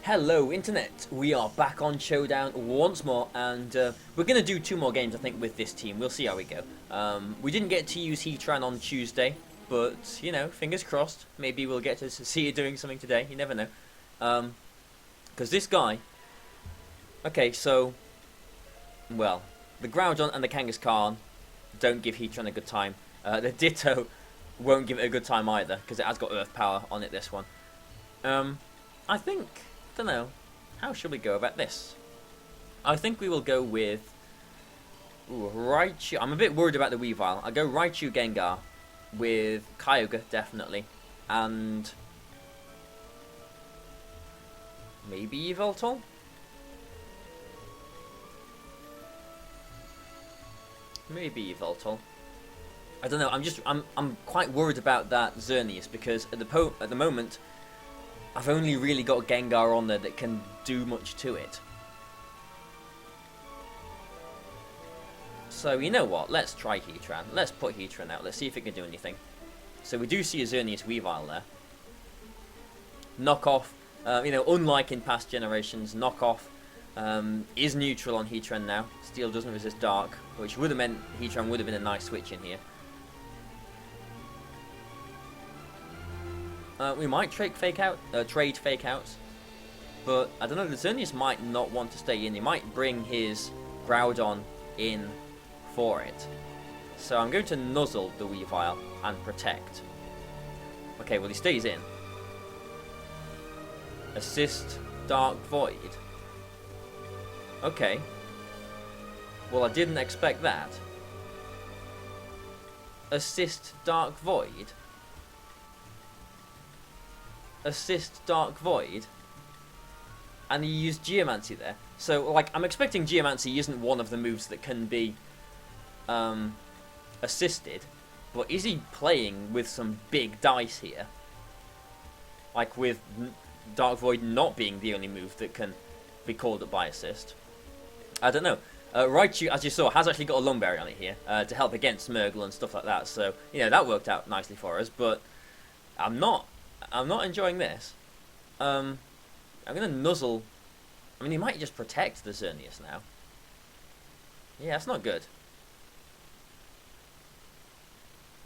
Hello Internet, we are back on Showdown once more and we're going to do 2 more games I think with this team, we'll see how we go. We didn't get to use Heatran on Tuesday, but you know, fingers crossed, maybe we'll get to see it doing something today, you never know. Because this guy, okay so, well, the Groudon and the Kangaskhan don't give Heatran a good time. The Ditto won't give it a good time either, because it has got Earth Power on it this one. I think... don't know. How should we go about this? I think we will go with... Raichu. I'm a bit worried about the Weavile. I'll go Raichu Gengar with Kyogre, definitely. And... maybe Yveltal? Maybe Yveltal. I don't know, I'm quite worried about that Xerneas because at the moment I've only really got Gengar on there that can do much to it. So you know what? Let's try Heatran. Let's put Heatran out. Let's see if it can do anything. So we do see a Xerneas Weavile there. Knockoff. You know, unlike in past generations, Knockoff is neutral on Heatran now. Steel doesn't resist Dark, which would have meant Heatran would have been a nice switch in here. We might trade fake outs, but I don't know. The Xerneas might not want to stay in. He might bring his Groudon in for it. So I'm going to nuzzle the Weavile and protect. Okay, well he stays in. Assist Dark Void. Okay. Well, I didn't expect that. Assist Dark Void. Assist Dark Void, and he used Geomancy there. So, like, I'm expecting Geomancy isn't one of the moves that can be assisted, but is he playing with some big dice here? Like, with Dark Void not being the only move that can be called up by assist. I don't know. Raichu, as you saw, has actually got a Lumberry on it here to help against Smeargle and stuff like that. So, you know, that worked out nicely for us, but I'm not enjoying this. I'm going to nuzzle. I mean, he might just protect the Xerneas now. Yeah, that's not good.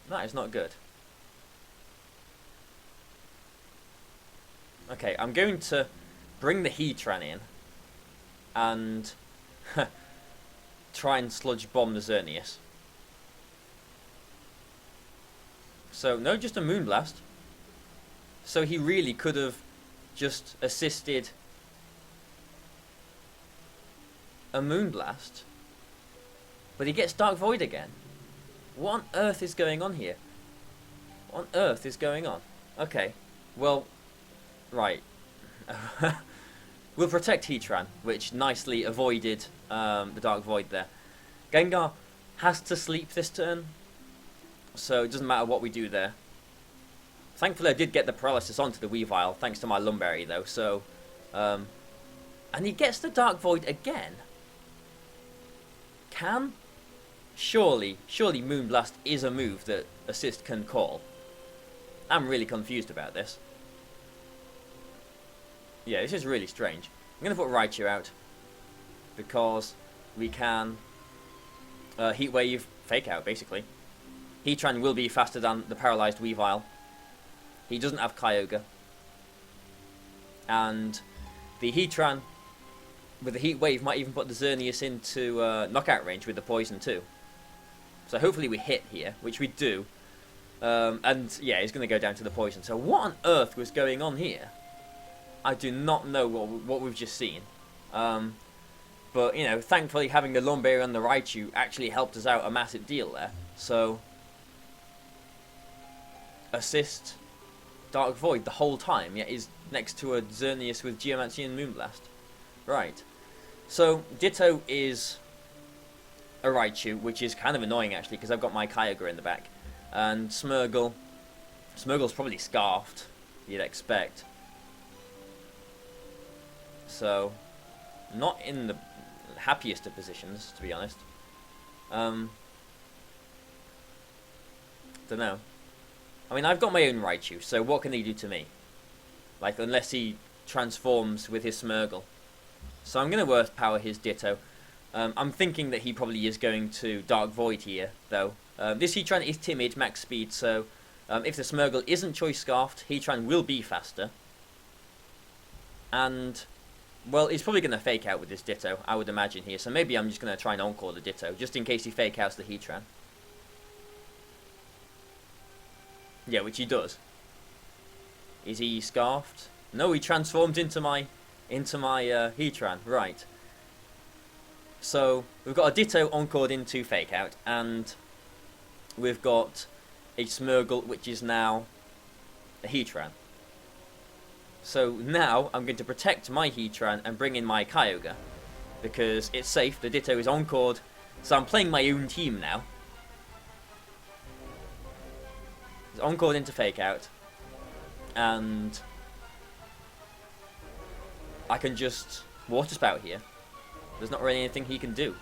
That is not good. Okay, I'm going to bring the Heatran in and try and Sludge Bomb the Xerneas. So, no, just a Moonblast. So he really could have just assisted a Moonblast. But he gets Dark Void again. What on earth is going on here? What on earth is going on? Okay, well, right. We'll protect Heatran, which nicely avoided the Dark Void there. Gengar has to sleep this turn, so it doesn't matter what we do there. Thankfully, I did get the paralysis onto the Weavile, thanks to my Lumberry, though, so... and he gets the Dark Void again. Can? Surely Moonblast is a move that Assist can call. I'm really confused about this. Yeah, this is really strange. I'm going to put Raichu out, because we can Heat Wave Fake Out, basically. Heatran will be faster than the paralyzed Weavile. He doesn't have Kyogre. And the Heatran with the Heat Wave might even put the Xerneas into knockout range with the poison too. So hopefully we hit here, which we do. And yeah, he's going to go down to the poison. So what on earth was going on here? I do not know what we've just seen. But, you know, thankfully having the Lumberry and the Raichu actually helped us out a massive deal there. So, assist Dark Void the whole time, yet is next to a Xerneas with Geomancy and Moonblast. Right. So, Ditto is a Raichu, which is kind of annoying actually, because I've got my Kyogre in the back. And Smeargle's probably Scarfed, you'd expect. So, not in the happiest of positions, to be honest. Don't know. I mean, I've got my own Raichu, so what can he do to me? Like, unless he transforms with his Smeargle. So I'm going to Earth Power his Ditto. I'm thinking that he probably is going to Dark Void here, though. This Heatran is timid, max speed, so if the Smeargle isn't Choice Scarfed, Heatran will be faster. And, well, he's probably going to Fake Out with this Ditto, I would imagine here. So maybe I'm just going to try and Encore the Ditto, just in case he Fake Outs the Heatran. Yeah, which he does. Is he Scarfed? No, he transformed into my Heatran, right. So, we've got a Ditto Encored into Fake Out, and we've got a Smeargle, which is now a Heatran. So now, I'm going to protect my Heatran and bring in my Kyogre, because it's safe, the Ditto is Encored, so I'm playing my own team now. It's Encored into Fake Out, and I can just Water Spout here. There's not really anything he can do.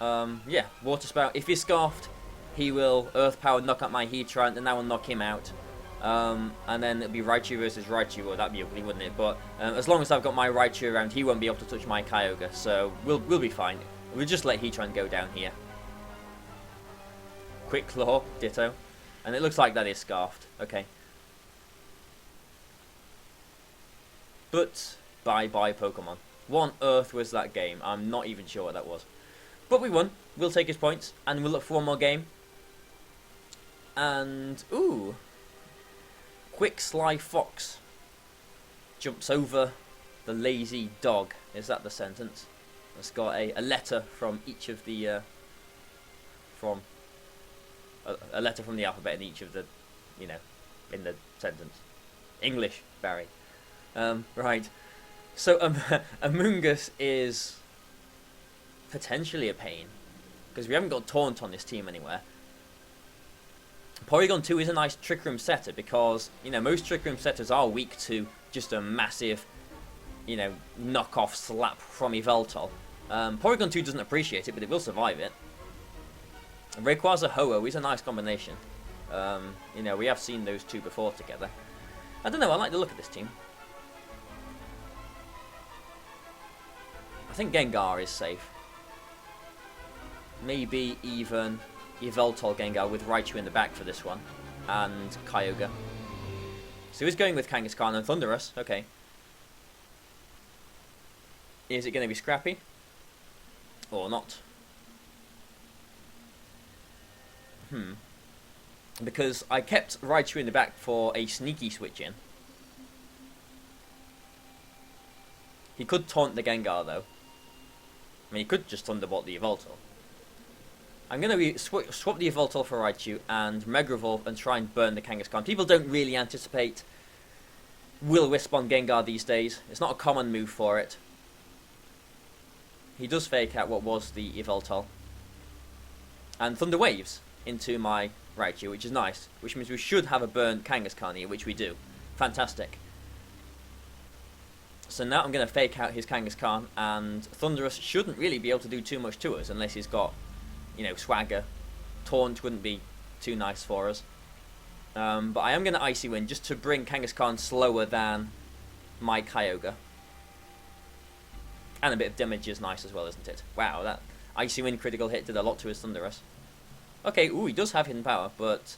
Yeah, Water Spout. If he's Scarfed, he will Earth Power, knock out my Heatran, and that will knock him out. And then it'll be Raichu versus Raichu, or that'd be ugly, wouldn't it? But as long as I've got my Raichu around, he won't be able to touch my Kyogre, so we'll be fine. We'll just let Heatran go down here. Quick Claw, Ditto. And it looks like that is Scarfed. Okay. But bye-bye Pokemon. What on earth was that game? I'm not even sure what that was. But we won. We'll take his points, and we'll look for one more game. And, ooh. Quick Sly Fox jumps over the lazy dog. Is that the sentence? It's got a letter from each of the, a letter from the alphabet in each of the, you know, in the sentence. English, Barry. Right. So, Amoonguss is potentially a pain, because we haven't got Taunt on this team anywhere. Porygon 2 is a nice Trick Room setter, because, you know, most Trick Room setters are weak to just a massive, you know, knockoff slap from Yveltal. Porygon 2 doesn't appreciate it, but it will survive it. Rayquaza Ho-Oh is a nice combination. You know, we have seen those two before together. I don't know, I like the look of this team. I think Gengar is safe. Maybe even Yveltal Gengar with Raichu in the back for this one. And Kyogre. So he's going with Kangaskhan and Thundurus. Okay. Is it going to be Scrappy? Or not? Because I kept Raichu in the back for a sneaky switch in. He could taunt the Gengar though. I mean, he could just Thunderbolt the Yveltal. I'm going to swap the Yveltal for Raichu and Mega Evolve and try and burn the Kangaskhan. People don't really anticipate Will-Wisp on Gengar these days. It's not a common move for it. He does Fake Out what was the Yveltal. And Thunder Waves into my Raichu, which is nice. Which means we should have a burnt Kangaskhan here, which we do. Fantastic. So now I'm going to Fake Out his Kangaskhan, and Thundurus shouldn't really be able to do too much to us unless he's got, you know, Swagger. Taunt wouldn't be too nice for us. But I am going to Icy Wind just to bring Kangaskhan slower than my Kyogre. And a bit of damage is nice as well, isn't it? Wow, that Icy Wind critical hit did a lot to his Thundurus. Okay, ooh, he does have hidden power, but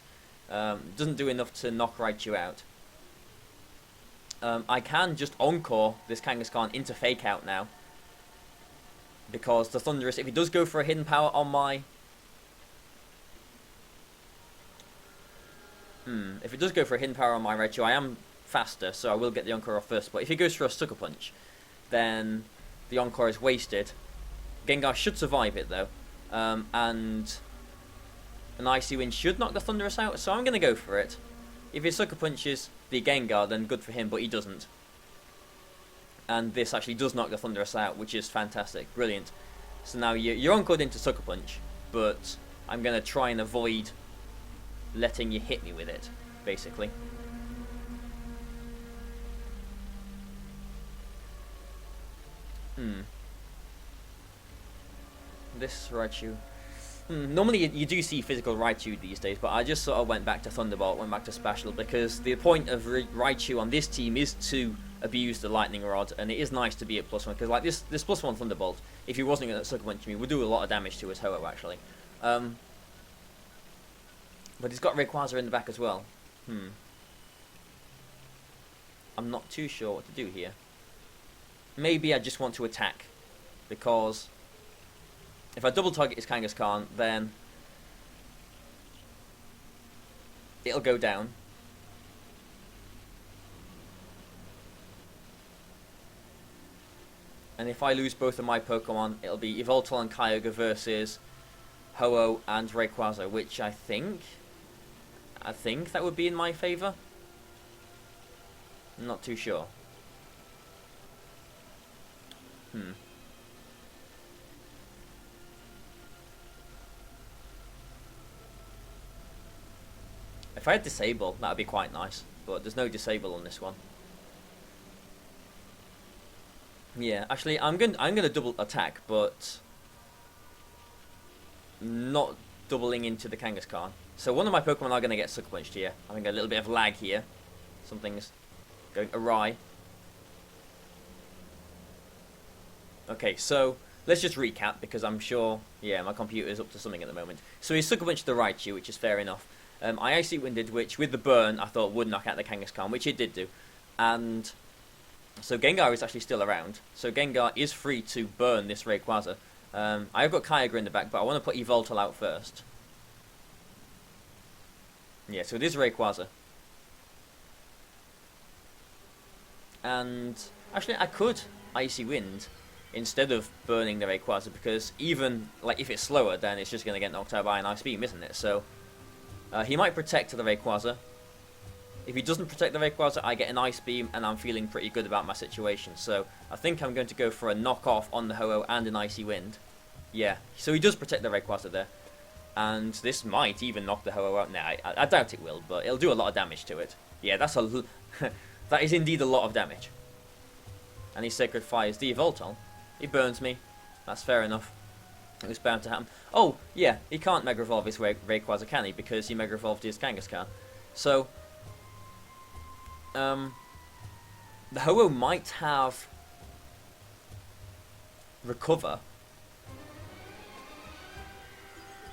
doesn't do enough to knock Raichu out. I can just Encore this Kangaskhan into Fake Out now. Because the Thundurus, if he does go for a hidden power on my... If it does go for a hidden power on my Raichu, I am faster, so I will get the Encore off first. But if he goes for a Sucker Punch, then the Encore is wasted. Gengar should survive it, though. And an Icy Wind should knock the Thundurus out, so I'm going to go for it. If he Sucker Punches the Gengar, then good for him, but he doesn't. And this actually does knock the Thundurus out, which is fantastic. Brilliant. So now you're Encored into Sucker Punch, but I'm going to try and avoid letting you hit me with it, basically. This Raichu... Normally you do see physical Raichu these days, but I just sort of went back to Thunderbolt, went back to Special, because the point of Raichu on this team is to abuse the Lightning Rod, and it is nice to be at +1, because like this +1 Thunderbolt, if he wasn't going to Sucker Punch me, would do a lot of damage to his Ho-Oh actually. But he's got Rayquaza in the back as well. I'm not too sure what to do here. Maybe I just want to attack, because if I double target his Kangaskhan, then it'll go down. And if I lose both of my Pokemon, it'll be Yveltal and Kyogre versus Ho-Oh and Rayquaza, which I think that would be in my favour. I'm not too sure. If I had Disable, that would be quite nice, but there's no Disable on this one. Yeah, actually, I'm gonna double attack, but not doubling into the Kangaskhan. So one of my Pokemon are gonna get Sucker Punched here. I think a little bit of lag here. Something's going awry. Okay, so let's just recap, because I'm sure, yeah, my computer is up to something at the moment. So he Sucker Punched the Raichu, which is fair enough. I Icy Winded, which with the burn I thought would knock out the Kangaskhan, which it did do. And so Gengar is actually still around. So Gengar is free to burn this Rayquaza. I've got Kyogre in the back, but I want to put Yveltal out first. Yeah, so it is Rayquaza. And actually I could Icy Wind instead of burning the Rayquaza, because even like if it's slower, then it's just going to get knocked out by an Ice Beam, isn't it? So he might protect the Rayquaza. If he doesn't protect the Rayquaza, I get an Ice Beam, and I'm feeling pretty good about my situation. So I think I'm going to go for a knockoff on the Ho-Oh and an Icy Wind. Yeah, so he does protect the Rayquaza there. And this might even knock the Ho-Oh out. Nah, I doubt it will, but it'll do a lot of damage to it. Yeah, that's a that is indeed a lot of damage. And he Sacred Fires the Yveltal. He burns me. That's fair enough. It was bound to happen. Oh, yeah, he can't Mega Evolve his Rayquaza, can he? Because he Mega Evolved his Kangaskhan. So, the Ho-Oh might have Recover.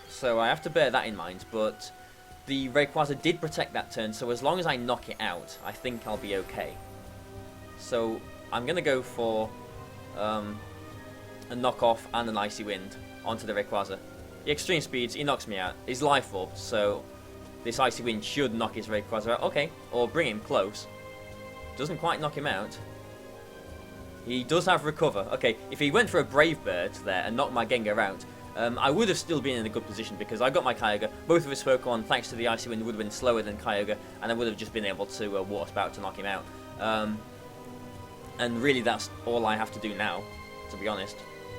So I have to bear that in mind, but the Rayquaza did protect that turn, so as long as I knock it out, I think I'll be okay. So I'm going to go for a knockoff and an Icy Wind onto the Rayquaza. The extreme speeds, he knocks me out. He's Life Orbed, so this Icy Wind should knock his Rayquaza out. Okay, or bring him close. Doesn't quite knock him out. He does have Recover. Okay, if he went for a Brave Bird there and knocked my Gengar out, I would have still been in a good position, because I got my Kyogre. Both of his Pokemon, thanks to the Icy Wind, would have been slower than Kyogre, and I would have just been able to Water Spout to knock him out. And really that's all I have to do now, to be honest.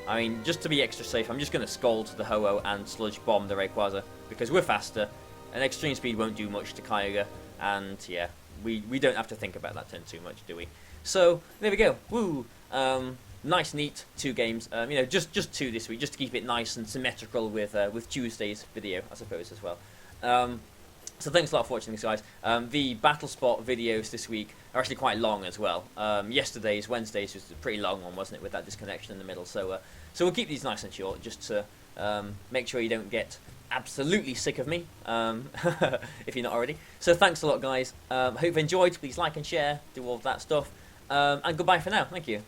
I mean, just to be extra safe, I'm just going to Scald the Ho-Oh and Sludge Bomb the Rayquaza, because we're faster, and Extreme Speed won't do much to Kyogre, and yeah, we don't have to think about that turn too much, do we? So, there we go. Woo! Nice, neat 2 games. You know, just 2 this week, just to keep it nice and symmetrical with Tuesday's video, I suppose, as well. So thanks a lot for watching this, guys. The Battle Spot videos this week are actually quite long as well. Yesterday's, Wednesday's, was a pretty long one, wasn't it, with that disconnection in the middle. So we'll keep these nice and short, just to make sure you don't get absolutely sick of me, if you're not already. So thanks a lot, guys. Hope you enjoyed. Please like and share, do all of that stuff. And goodbye for now. Thank you.